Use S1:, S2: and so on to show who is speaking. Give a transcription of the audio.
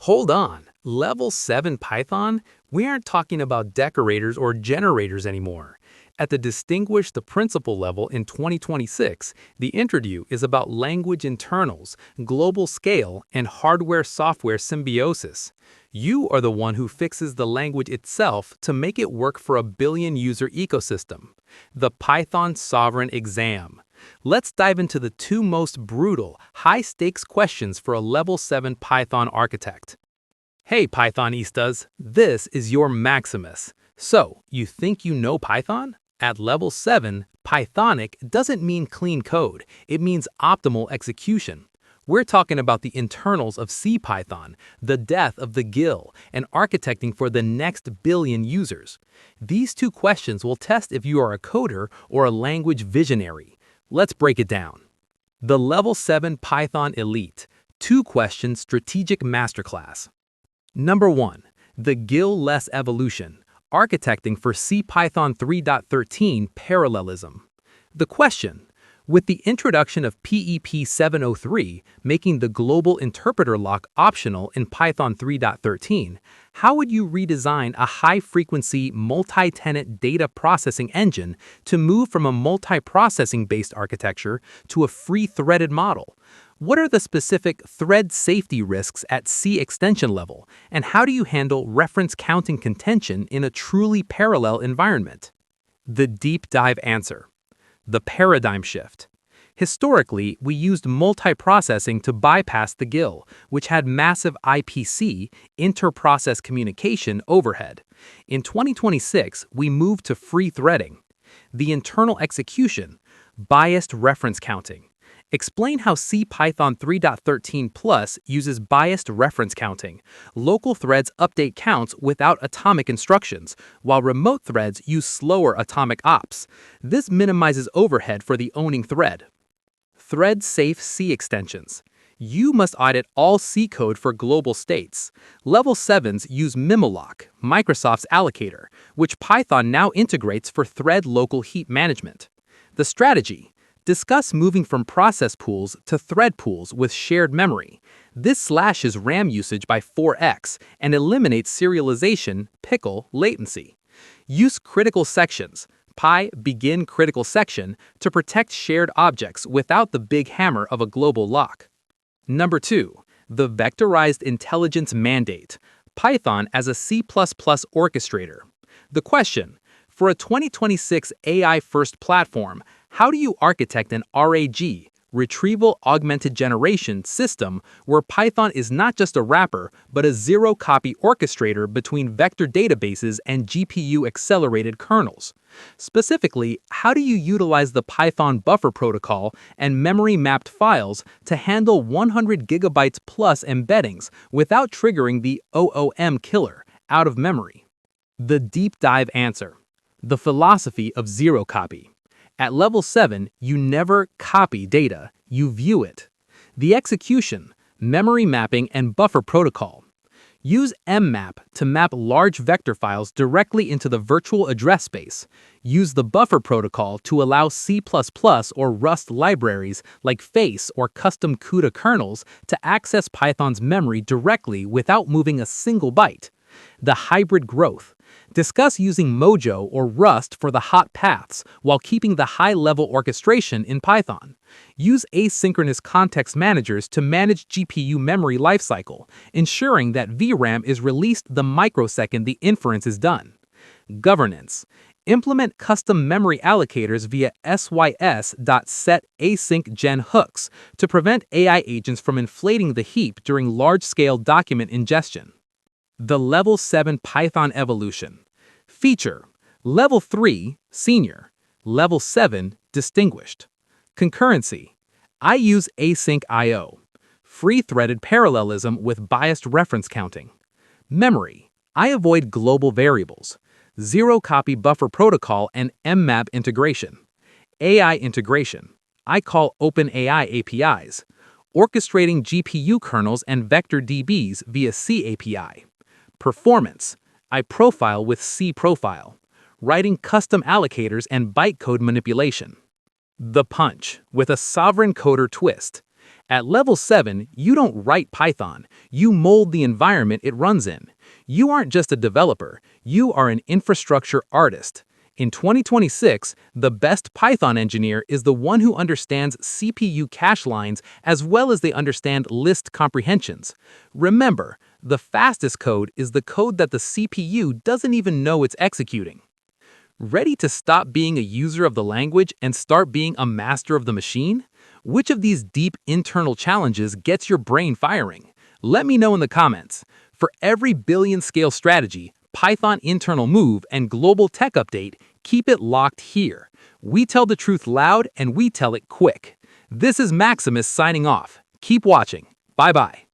S1: Hold on, level 7 Python? We aren't talking about decorators or generators anymore. At the Distinguished the Principal level in 2026, the interview is about language internals, global scale, and hardware-software symbiosis. You are the one who fixes the language itself to make it work for a billion-user ecosystem. The Python Sovereign Exam. Let's dive into the two most brutal, high-stakes questions for a level 7 Python architect. Hey Pythonistas, this is your Maximus. So, you think you know Python? At level 7, Pythonic doesn't mean clean code, it means optimal execution. We're talking about the internals of CPython, the death of the GIL, and architecting for the next billion users. These two questions will test if you are a coder or a language visionary. Let's break it down. The Level 7 Python Elite, 2-question strategic masterclass. Number 1. The GIL-Less evolution, architecting for CPython 3.13 parallelism. The question: with the introduction of PEP 703 making the global interpreter lock optional in Python 3.13, how would you redesign a high-frequency multi-tenant data processing engine to move from a multi-processing-based architecture to a free-threaded model? What are the specific thread safety risks at C extension level, and how do you handle reference counting contention in a truly parallel environment? The deep dive answer. The paradigm shift. Historically, we used multiprocessing to bypass the GIL, which had massive IPC, inter-process communication, overhead. In 2026, we moved to free threading. The internal execution. Biased reference counting. Explain how CPython 3.13 Plus uses biased reference counting. Local threads update counts without atomic instructions, while remote threads use slower atomic ops. This minimizes overhead for the owning thread. Thread-safe C extensions. You must audit all C code for global states. Level 7s use Mimolock, Microsoft's allocator, which Python now integrates for thread local heap management. The strategy. Discuss moving from process pools to thread pools with shared memory. This slashes RAM usage by 4x and eliminates serialization, pickle, latency. Use critical sections, begin critical section, to protect shared objects without the big hammer of a global lock. Number 2. The Vectorized Intelligence Mandate. Python as a C++ orchestrator. The question: for a 2026 AI-first platform, how do you architect an RAG, Retrieval Augmented Generation, system where Python is not just a wrapper, but a zero-copy orchestrator between vector databases and GPU-accelerated kernels? Specifically, how do you utilize the Python buffer protocol and memory-mapped files to handle 100 gigabytes plus embeddings without triggering the OOM killer out of memory? The deep dive answer. The philosophy of zero copy. At level 7, you never copy data, you view it. The execution, memory mapping, and buffer protocol. Use mmap to map large vector files directly into the virtual address space. Use the buffer protocol to allow C++ or Rust libraries like Face or custom CUDA kernels to access Python's memory directly without moving a single byte. The hybrid growth. Discuss using Mojo or Rust for the hot paths while keeping the high-level orchestration in Python. Use asynchronous context managers to manage GPU memory lifecycle, ensuring that VRAM is released the microsecond the inference is done. Governance. Implement custom memory allocators via sys.setAsyncGen hooks to prevent AI agents from inflating the heap during large-scale document ingestion. The Level 7 Python evolution. Feature: Level 3, Senior. Level 7, Distinguished. Concurrency. I use async I/O. Free-threaded parallelism with biased reference counting. Memory. I avoid global variables. Zero-copy buffer protocol and mmap integration. AI integration. I call OpenAI APIs. Orchestrating GPU kernels and vector DBs via C API. Performance. I profile with C profile. Writing custom allocators and bytecode manipulation. The punch, with a sovereign coder twist. At level 7, you don't write Python, you mold the environment it runs in. You aren't just a developer, you are an infrastructure artist. In 2026, the best Python engineer is the one who understands CPU cache lines as well as they understand list comprehensions. Remember, the fastest code is the code that the CPU doesn't even know it's executing. Ready to stop being a user of the language and start being a master of the machine? Which of these deep internal challenges gets your brain firing? Let me know in the comments. For every billion-scale strategy, Python internal move, and global tech update, keep it locked here. We tell the truth loud and we tell it quick. This is Maximus signing off. Keep watching. Bye-bye.